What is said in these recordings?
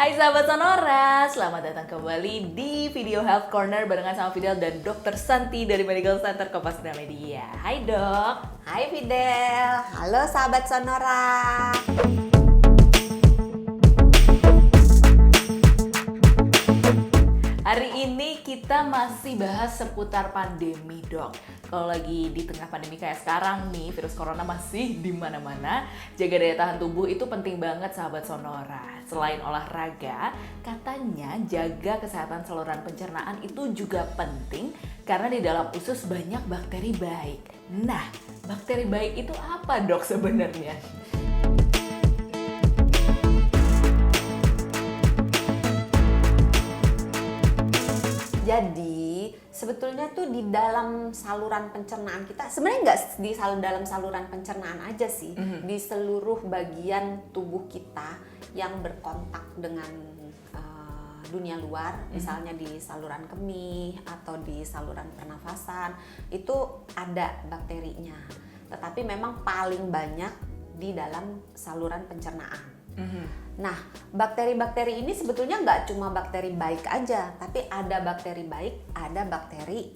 Hai sahabat Sonora, selamat datang kembali di Video Health Corner barengan sama Fidel dan Dr. Santi dari Medical Center Kompas Gramedia. Hai dok. Hai Fidel, halo sahabat Sonora. Hari ini kita masih bahas seputar pandemi dok. Kalau lagi di tengah pandemi kayak sekarang nih, virus corona masih di mana-mana. Jaga daya tahan tubuh itu penting banget sahabat Sonora. Selain olahraga, katanya jaga kesehatan saluran pencernaan itu juga penting karena di dalam usus banyak bakteri baik. Nah, bakteri baik itu apa dok sebenarnya? Jadi sebetulnya tuh di dalam saluran pencernaan kita, sebenarnya nggak di dalam saluran pencernaan aja sih, di seluruh bagian tubuh kita yang berkontak dengan dunia luar, misalnya di saluran kemih atau di saluran pernafasan, itu ada bakterinya. Tetapi memang paling banyak di dalam saluran pencernaan. Nah, bakteri-bakteri ini sebetulnya nggak cuma bakteri baik aja, tapi ada bakteri baik, ada bakteri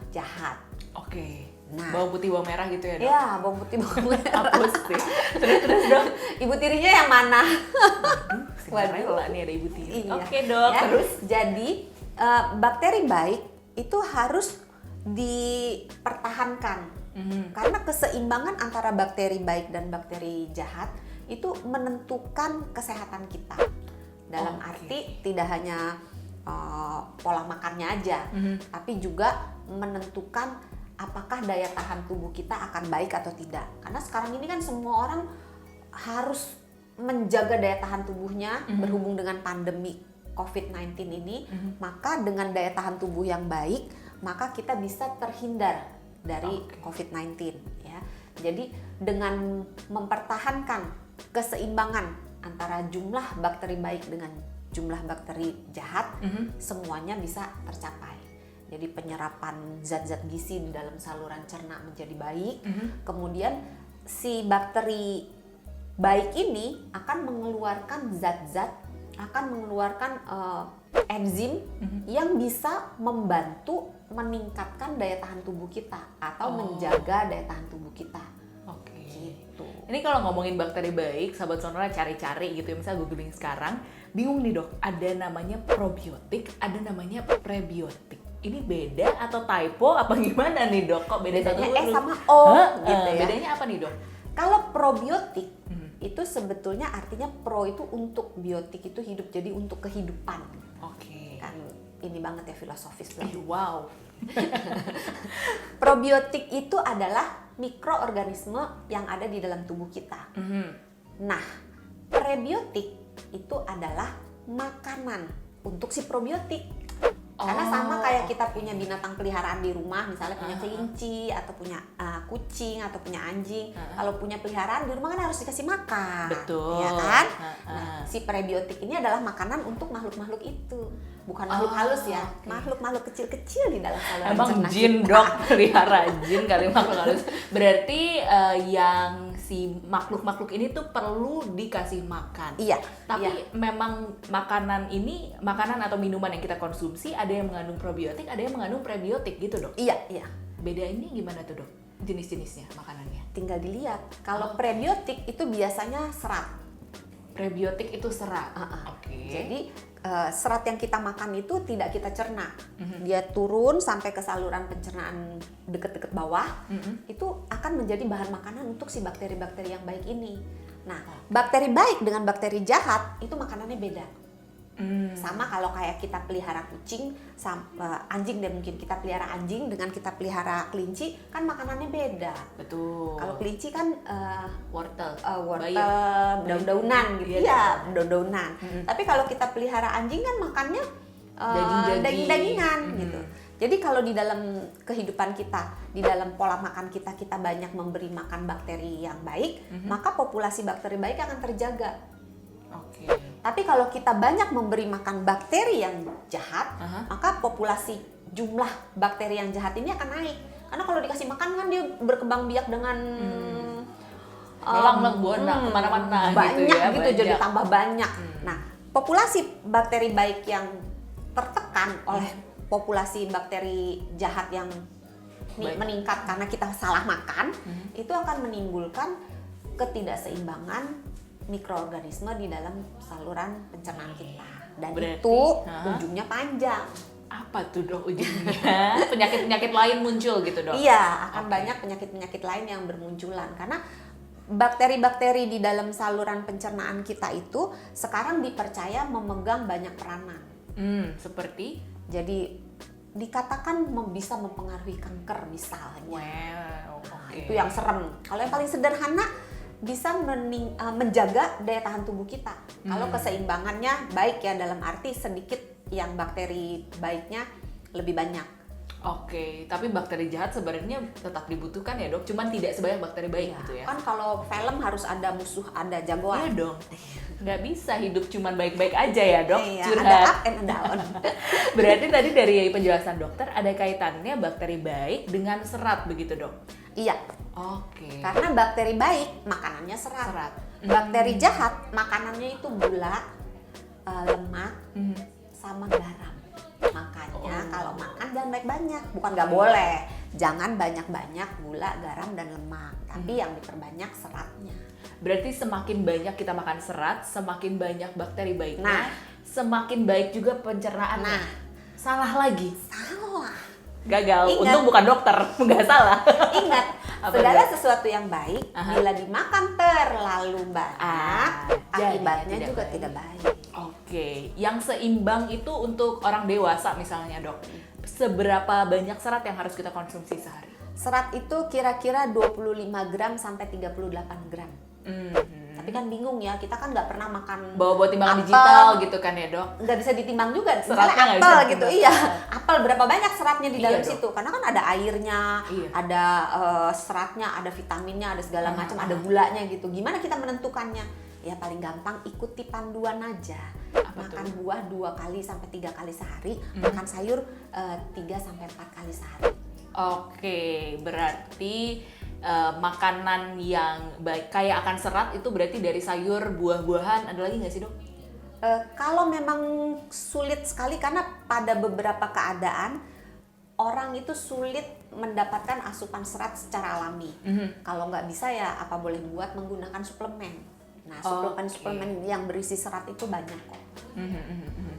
jahat. Oke. Nah, Bawang putih, bawang merah gitu ya dok? ya, bawang putih, bawang merah. Apa sih? Terus dok? Ibu tirinya yang mana? Waduh, nih ada ibu tiri. Iya. Oke dok. Ya, Terus? jadi bakteri baik itu harus dipertahankan. Karena keseimbangan antara bakteri baik dan bakteri jahat itu menentukan kesehatan kita. Dalam arti tidak hanya pola makannya aja, tapi juga menentukan apakah daya tahan tubuh kita akan baik atau tidak. Karena sekarang ini kan semua orang harus menjaga daya tahan tubuhnya berhubung dengan pandemi COVID-19 ini, maka dengan daya tahan tubuh yang baik, maka kita bisa terhindar dari COVID-19 ya. Jadi dengan mempertahankan keseimbangan antara jumlah bakteri baik dengan jumlah bakteri jahat, semuanya bisa tercapai. Jadi penyerapan zat-zat gizi di dalam saluran cerna menjadi baik, kemudian si bakteri baik ini akan mengeluarkan zat-zat, akan mengeluarkan enzim yang bisa membantu meningkatkan daya tahan tubuh kita atau menjaga daya tahan tubuh kita. Oke. Gitu. Ini kalau ngomongin bakteri baik, sahabat Sonora cari-cari gitu ya, misalnya googling sekarang, bingung nih dok, ada namanya probiotik, ada namanya prebiotik. Ini beda atau typo apa gimana nih dok? Kok beda satu Bedanya huruf? sama O gitu ya. Bedanya apa nih dok? Kalau probiotik itu sebetulnya artinya pro itu untuk, biotik itu hidup, jadi untuk kehidupan. Oke. Kan ini banget ya filosofis banget. Wow. Probiotik itu adalah mikroorganisme yang ada di dalam tubuh kita. Nah, prebiotik itu adalah makanan untuk si probiotik. Karena sama kayak kita punya binatang peliharaan di rumah, misalnya punya kelinci atau punya kucing atau punya anjing. Kalau punya peliharaan di rumah kan harus dikasih makan. Betul. Ya kan? Nah, si prebiotik ini adalah makanan untuk makhluk-makhluk itu. Bukan makhluk halus ya, makhluk-makhluk kecil-kecil di dalam saluran Emang cerna jin kita. dok, pelihara jin kali makhluk halus. Berarti yang si makhluk-makhluk ini tuh perlu dikasih makan. Iya. Tapi memang makanan ini, makanan atau minuman yang kita konsumsi ada yang mengandung probiotik, ada yang mengandung prebiotik gitu dok. Iya, iya. Beda ini gimana tuh dok? Jenis-jenisnya makanannya? Tinggal dilihat. Kalau prebiotik itu biasanya serat. Prebiotik itu serat. Oke. Jadi serat yang kita makan itu tidak kita cerna. Dia turun sampai ke saluran pencernaan deket-deket bawah. Itu akan menjadi bahan makanan untuk si bakteri-bakteri yang baik ini. Nah, bakteri baik dengan bakteri jahat itu makanannya beda. Sama kalau kayak kita pelihara kucing, anjing, dan mungkin kita pelihara anjing dengan kita pelihara kelinci, kan makanannya beda. Betul. Kalau kelinci kan wortel, daun-daunan gitu ya, daun-daunan. Tapi kalau kita pelihara anjing kan makannya daging-dagingan gitu. Jadi kalau di dalam kehidupan kita, di dalam pola makan kita, kita banyak memberi makan bakteri yang baik, maka populasi bakteri baik akan terjaga. Oke. Tapi kalau kita banyak memberi makan bakteri yang jahat, maka populasi jumlah bakteri yang jahat ini akan naik. Karena kalau dikasih makan kan dia berkembang biak dengan Melang buana kemana-mana banyak gitu ya, gitu, banyak. jadi tambah banyak. Nah, populasi bakteri baik yang tertekan oleh populasi bakteri jahat yang meningkat karena kita salah makan, itu akan menimbulkan ketidakseimbangan mikroorganisme di dalam saluran pencernaan kita. Dan Berarti, itu ujungnya panjang. Apa tuh dok ujungnya? Penyakit-penyakit lain muncul gitu dok? Iya, akan banyak penyakit-penyakit lain yang bermunculan karena bakteri-bakteri di dalam saluran pencernaan kita itu sekarang dipercaya memegang banyak peranan. Seperti? Jadi dikatakan bisa mempengaruhi kanker misalnya. Wow, Nah, itu yang serem. Kalau yang paling sederhana bisa menjaga daya tahan tubuh kita. Kalau keseimbangannya baik ya, dalam arti sedikit yang bakteri baiknya lebih banyak. Oke, tapi bakteri jahat sebenarnya tetap dibutuhkan ya dok, cuman tidak sebanyak bakteri baik gitu ya? Kan kalau film harus ada musuh, ada jagoan. Iya dong, nggak bisa hidup cuman baik-baik aja ya dok, Iya, curhat. ada up and down. Berarti tadi dari penjelasan dokter ada kaitannya bakteri baik dengan serat begitu dok? Iya, Oke. karena bakteri baik makanannya serat. Serat. Bakteri jahat makanannya itu gula, lemak, sama garam. Makanya kalau makan jangan banyak-banyak. Bukan nggak boleh, jangan banyak-banyak gula, garam, dan lemak. Tapi yang diperbanyak seratnya. Berarti semakin banyak kita makan serat, semakin banyak bakteri baiknya, Nah. semakin baik juga pencernaannya. Nah. Salah lagi. Salah. Gagal. Ingat. Untung bukan dokter, nggak salah. Ingat, Apa segala dia? sesuatu yang baik bila dimakan terlalu banyak, akibatnya jadinya juga baik. tidak baik. Oke, yang seimbang itu untuk orang dewasa misalnya dok. Seberapa banyak serat yang harus kita konsumsi sehari? Serat itu kira-kira 25 gram sampai 38 gram. Tapi kan bingung ya, kita kan nggak pernah makan Bawa timbangan apel, digital gitu kan ya dok? nggak bisa ditimbang juga. Seratnya Misalnya nggak apel bisa gitu, ditimbang. iya. Apel berapa banyak seratnya di Iya, dalam dok. situ? Karena kan ada airnya, Iya. ada seratnya, ada vitaminnya, ada segala macam, ada gulanya gitu. Gimana kita menentukannya? Ya paling gampang ikuti panduan aja. Apa Makan tuh? buah 2 kali sampai 3 kali sehari, makan sayur 3 sampai 4 kali sehari. Oke, berarti makanan yang baik kaya akan serat itu berarti dari sayur, buah-buahan, ada lagi nggak sih dok? Kalau memang sulit sekali karena pada beberapa keadaan orang itu sulit mendapatkan asupan serat secara alami. Kalau nggak bisa ya apa boleh buat menggunakan suplemen. Nah, suplemen yang berisi serat itu banyak kok.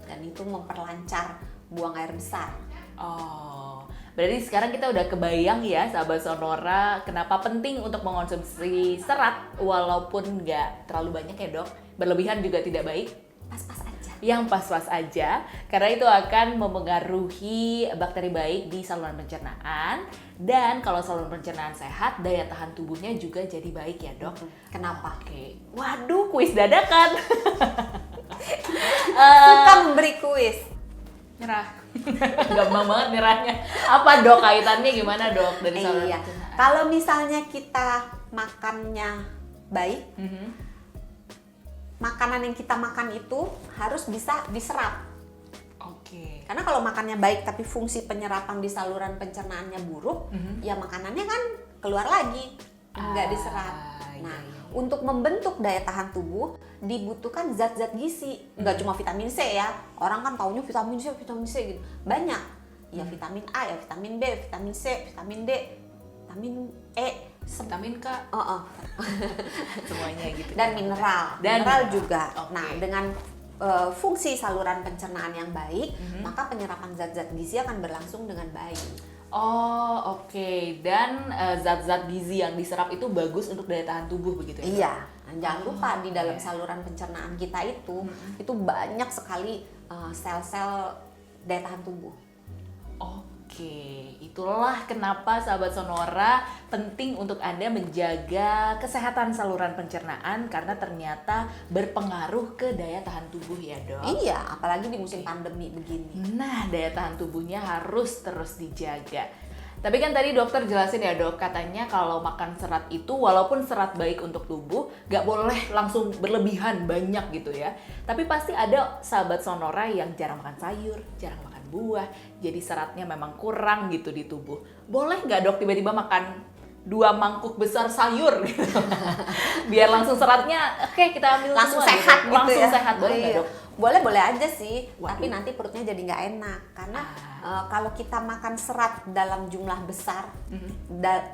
Dan itu memperlancar buang air besar. Oh, berarti sekarang kita udah kebayang ya sahabat Sonora kenapa penting untuk mengonsumsi serat walaupun nggak terlalu banyak ya dok. Berlebihan juga tidak baik. Pas-pas aja. Yang pas-pas aja, karena itu akan memengaruhi bakteri baik di saluran pencernaan. Dan kalau saluran pencernaan sehat, daya tahan tubuhnya juga jadi baik ya dok. Kenapa? Oke, waduh kuis dadakan. Suka memberi kuis. Nyerah. Gampang banget nyerahnya. Apa dok kaitannya gimana dok dari saluran Iya. pencernaan? Kalau misalnya kita makannya baik, makanan yang kita makan itu harus bisa diserap. Oke. Karena kalau makannya baik tapi fungsi penyerapan di saluran pencernaannya buruk, ya makanannya kan keluar lagi, nggak diserap. Nah, iya. untuk membentuk daya tahan tubuh dibutuhkan zat-zat gizi, nggak cuma vitamin C ya. Orang kan taunya vitamin C gitu. Banyak. Ya vitamin A, ya vitamin B, vitamin C, vitamin D, vitamin E, Vitamin K, semuanya gitu. dan mineral. Dan mineral mineral. juga. Oke. Nah, dengan fungsi saluran pencernaan yang baik, maka penyerapan zat-zat gizi akan berlangsung dengan baik. Oh, oke. Dan zat-zat gizi yang diserap itu bagus untuk daya tahan tubuh begitu ya? Iya, nah, jangan lupa di dalam saluran pencernaan kita itu banyak sekali sel-sel daya tahan tubuh. Oke, itulah kenapa sahabat Sonora penting untuk Anda menjaga kesehatan saluran pencernaan karena ternyata berpengaruh ke daya tahan tubuh ya dok. Iya, apalagi di musim pandemi begini. Nah, daya tahan tubuhnya harus terus dijaga. Tapi kan tadi dokter jelasin ya dok, katanya kalau makan serat itu walaupun serat baik untuk tubuh, gak boleh langsung berlebihan banyak gitu ya. Tapi pasti ada sahabat Sonora yang jarang makan sayur, jarang makan buah, jadi seratnya memang kurang gitu di tubuh. Boleh gak dok tiba-tiba makan 2 mangkuk besar sayur gitu? Biar langsung seratnya, oke kita ambil Langsung semua sehat gitu langsung ya. sehat, boleh nggak Iya. dok? Boleh-boleh aja sih, Waduh. tapi nanti perutnya jadi nggak enak karena kalau kita makan serat dalam jumlah besar,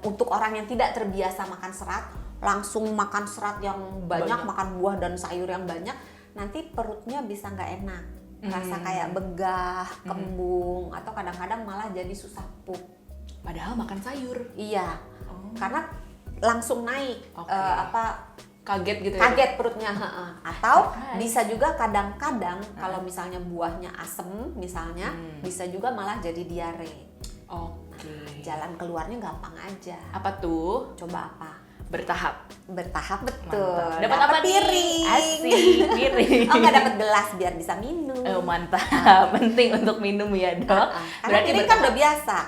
untuk orang yang tidak terbiasa makan serat, langsung makan serat yang banyak, makan buah dan sayur yang banyak, nanti perutnya bisa nggak enak, rasa kayak begah, kembung, atau kadang-kadang malah jadi susah pup. Padahal makan sayur. Iya, karena langsung naik Kaget gitu ya? kaget perutnya, atau Surprise. bisa juga kadang-kadang kalau misalnya buahnya asem misalnya, bisa juga malah jadi diare. Oke. Jalan keluarnya gampang aja. Apa tuh? Coba apa? Bertahap. Bertahap, betul. Mantap. Dapat apa nih? piring? Asik, piring. Oh, nggak dapat gelas biar bisa minum. Oh, mantap. Penting untuk minum ya, Dok. Karena piring kan udah biasa.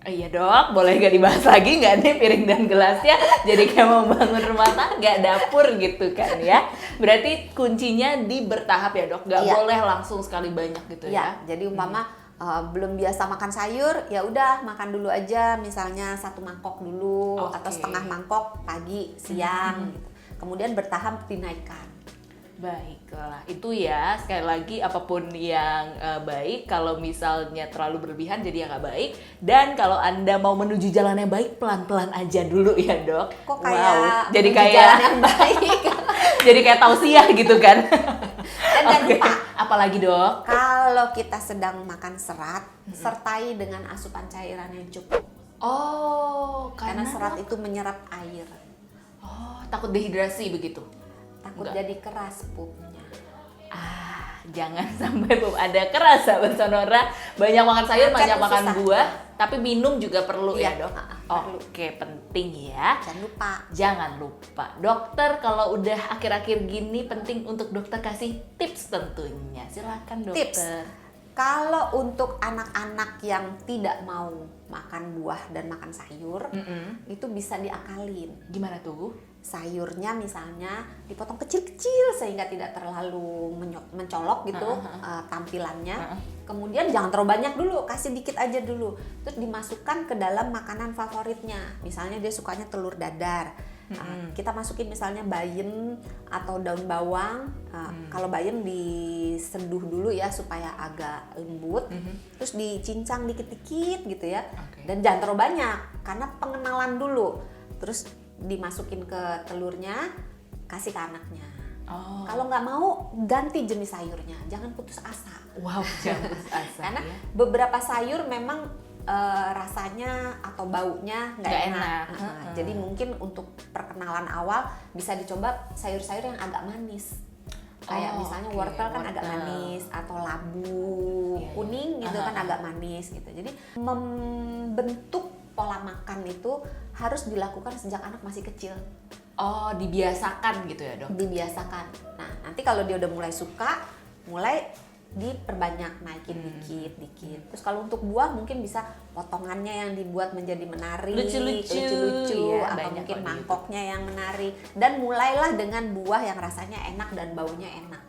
Iya, Dok, boleh gak dibahas lagi nggak nih piring dan gelasnya? Jadi kayak mau bangun rumah tangga, dapur gitu kan ya. Berarti kuncinya di bertahap ya, Dok? Nggak Iya. boleh langsung sekali banyak gitu ya? Ya, jadi umpama belum biasa makan sayur, ya udah makan dulu aja, misalnya 1 mangkok dulu, Oke. atau setengah mangkok pagi, siang, gitu. Kemudian bertahap dinaikkan. Baiklah, itu ya sekali lagi apapun yang baik, kalau misalnya terlalu berlebihan jadi yang nggak baik, dan kalau Anda mau menuju jalan yang baik pelan-pelan aja dulu ya, Dok. Kok kayak jadi menuju kayak jalan yang baik. jadi kayak tausiah gitu kan. Dan jangan Oke. lupa, Apalagi, Dok? kalau kita sedang makan serat, sertai dengan asupan cairan yang cukup. Oh, Karena serat itu menyerap air. Oh, takut dehidrasi begitu. Takut Enggak. jadi keras pupnya. Jangan sampai ada keras, sahabat Sonora. Banyak makan sayur, Makan banyak tuh makan susah. buah, tapi minum juga perlu ya, Iya, Dok. perlu. Oke, penting ya. Jangan lupa. Jangan lupa, dokter kalau udah akhir-akhir gini penting untuk dokter kasih tips tentunya. Silakan dokter. Tips. Kalau untuk anak-anak yang tidak mau makan buah dan makan sayur, itu bisa diakalin. Gimana tuh? Sayurnya misalnya dipotong kecil-kecil sehingga tidak terlalu mencolok gitu tampilannya. Kemudian jangan terlalu banyak dulu, kasih dikit aja dulu. Terus dimasukkan ke dalam makanan favoritnya. Misalnya dia sukanya telur dadar. Kita masukin misalnya bayam atau daun bawang. Kalau bayam diseduh dulu ya supaya agak lembut. Terus dicincang dikit-dikit gitu ya. Oke. Dan jangan terlalu banyak karena pengenalan dulu. Terus dimasukin ke telurnya, kasih ke anaknya. Oh. Kalau nggak mau, ganti jenis sayurnya, jangan putus asa. Wow, jangan putus asa. Karena ya. beberapa sayur memang rasanya atau baunya nggak Nggak enak. enak. Jadi mungkin untuk perkenalan awal bisa dicoba sayur-sayur yang agak manis. Kayak misalnya oke, wortel kan agak wortel. manis, atau labu Iya, iya. kuning gitu kan agak manis gitu. Jadi membentuk pola makan itu harus dilakukan sejak anak masih kecil. Oh, dibiasakan gitu ya, Dok? Dibiasakan. Nah, nanti kalau dia udah mulai suka, mulai diperbanyak, naikin dikit. Terus kalau untuk buah mungkin bisa potongannya yang dibuat menjadi menarik, Lucu-lucu, ya, atau banyak mungkin kok di mangkoknya yang menarik. Dan mulailah dengan buah yang rasanya enak dan baunya enak.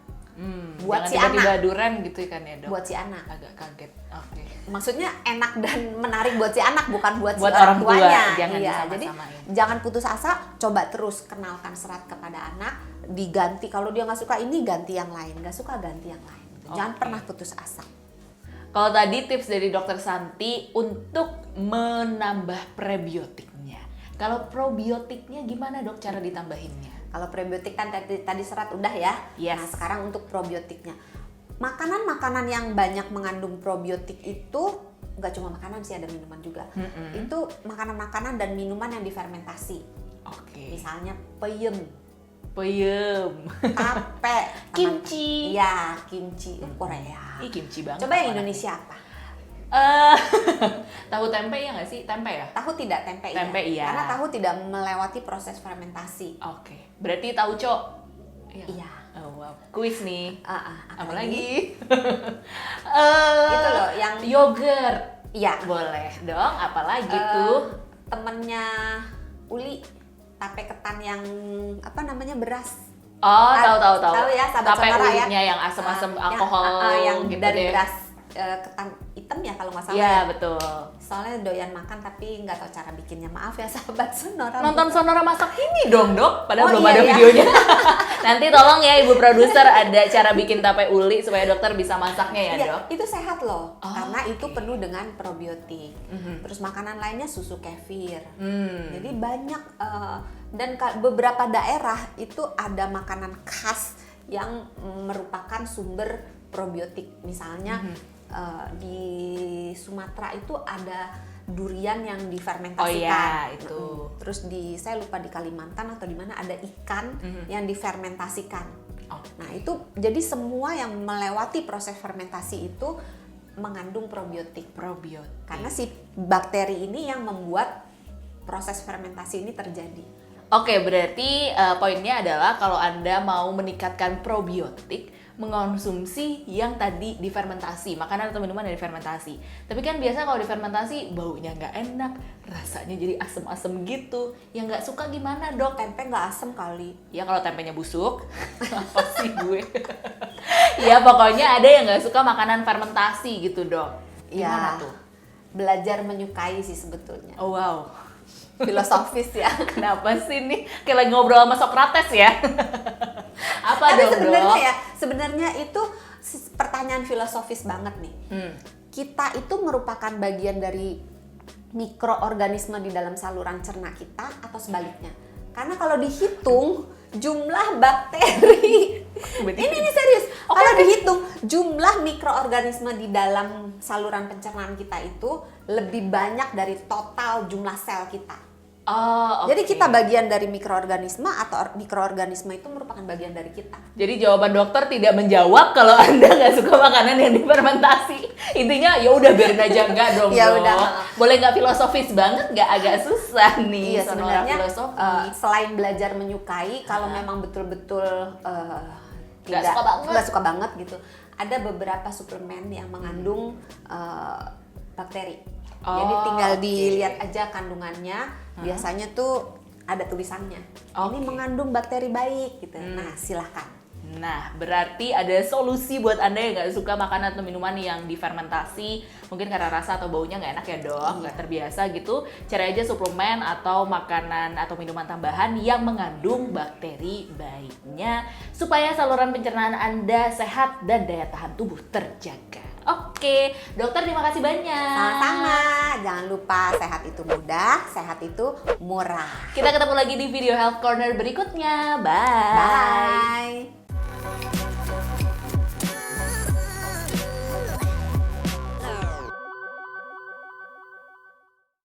Buat Jangan si tiba-tiba anak. durian gitu kan ya, Dok? Buat si anak. Agak kaget. Oke. Maksudnya enak dan menarik buat si anak, bukan buat si Buat orang orang tua, tuanya. jangan Iya, jadi disama-samain. jangan putus asa, coba terus kenalkan serat kepada anak, diganti kalau dia nggak suka ini ganti yang lain, nggak suka ganti yang lain. Jangan Oke. pernah putus asa. Kalau tadi tips dari Dokter Santi untuk menambah prebiotiknya. Kalau probiotiknya gimana, Dok, cara ditambahinnya? Kalau prebiotik kan tadi serat udah ya. Yes. Nah sekarang untuk probiotiknya, makanan-makanan yang banyak mengandung probiotik itu nggak cuma makanan sih, ada minuman juga. Itu makanan-makanan dan minuman yang difermentasi. Oke. Misalnya peyem, tape, Kimchi. Iya, kimchi Korea. Ih, kimchi banget. Coba yang apalagi. Indonesia apa? Tahu tempe ya nggak sih? Tempe ya? Tahu tidak, tempe, Tempe iya. Karena tahu tidak melewati proses fermentasi. Oke. Berarti tauco. Iya. Oh, wow. Kuis nih. Apalagi? Apalagi? Itu loh yang Yogurt. iya. Boleh dong. Apalagi tuh? Temennya Uli, tape ketan yang apa namanya, beras. Oh, tahu. Tahu ya, sahabat Tape sonora ya. ulinya yang asam-asam Yang- alkohol yang gitu dari deh. beras. ketan hitam ya kalau nggak salah. Iya, ya. betul. Soalnya doyan makan tapi nggak tahu cara bikinnya. Maaf ya sahabat Sonora. Nonton Sonora masak ini dong, Dok. Padahal Oh, belum iya, ada iya. videonya. Nanti tolong ya Ibu produser ada cara bikin tape uli supaya dokter bisa masaknya ya, Iya, Dok. itu sehat loh, Oh, karena itu oke. penuh dengan probiotik. Terus makanan lainnya susu kefir. Jadi banyak dan beberapa daerah itu ada makanan khas yang merupakan sumber probiotik. Misalnya di Sumatera itu ada durian yang difermentasikan. Oh iya, itu. Terus saya lupa di Kalimantan atau di mana ada ikan yang difermentasikan. Oh. Nah itu jadi semua yang melewati proses fermentasi itu mengandung probiotik. Probiotik. Karena si bakteri ini yang membuat proses fermentasi ini terjadi. Oke, berarti poinnya adalah kalau Anda mau meningkatkan probiotik, mengonsumsi yang tadi difermentasi, makanan atau minuman yang difermentasi. Tapi kan biasa kalau difermentasi baunya nggak enak, rasanya jadi asem-asem gitu. Yang nggak suka gimana, Dok? Tempe nggak asem kali. Ya kalau tempenya busuk, apa sih gue? Ya pokoknya ada yang nggak suka makanan fermentasi gitu, Dok. Gimana Ya, tuh? belajar menyukai sih sebetulnya. Oh wow. Filosofis ya. Kenapa sih nih? Kayak lagi ngobrol sama Socrates ya? Apa Tapi dong, sebenarnya Dok? ya, sebenarnya itu pertanyaan filosofis banget nih. Kita itu merupakan bagian dari mikroorganisme di dalam saluran cerna kita atau sebaliknya? Karena kalau dihitung jumlah bakteri ini serius. Kalau dihitung jumlah mikroorganisme di dalam saluran pencernaan kita itu lebih banyak dari total jumlah sel kita. Oh, Jadi oke. kita bagian dari mikroorganisme atau mikroorganisme itu merupakan bagian dari kita. Jadi jawaban dokter tidak menjawab kalau Anda nggak suka makanan yang difermentasi. Intinya ya udah biarin aja enggak dong. Ya Dok. udah. Boleh nggak filosofis banget, nggak agak susah nih. Iya Sonora sebenarnya filosofi. selain belajar menyukai, kalau memang betul-betul Nggak suka banget. nggak suka banget gitu, ada beberapa suplemen yang mengandung bakteri. Oh, Jadi tinggal oke. dilihat aja kandungannya. Biasanya tuh ada tulisannya. Ini Oke. mengandung bakteri baik gitu. Nah silahkan. Nah, berarti ada solusi buat Anda yang nggak suka makanan atau minuman yang difermentasi, mungkin karena rasa atau baunya nggak enak ya dok, nggak terbiasa gitu. Cari aja suplemen atau makanan atau minuman tambahan yang mengandung bakteri baiknya, supaya saluran pencernaan Anda sehat dan daya tahan tubuh terjaga. Oke, dokter terima kasih banyak. Sama-sama. Jangan lupa sehat itu mudah, sehat itu murah. Kita ketemu lagi di video Health Corner berikutnya. Bye. Bye.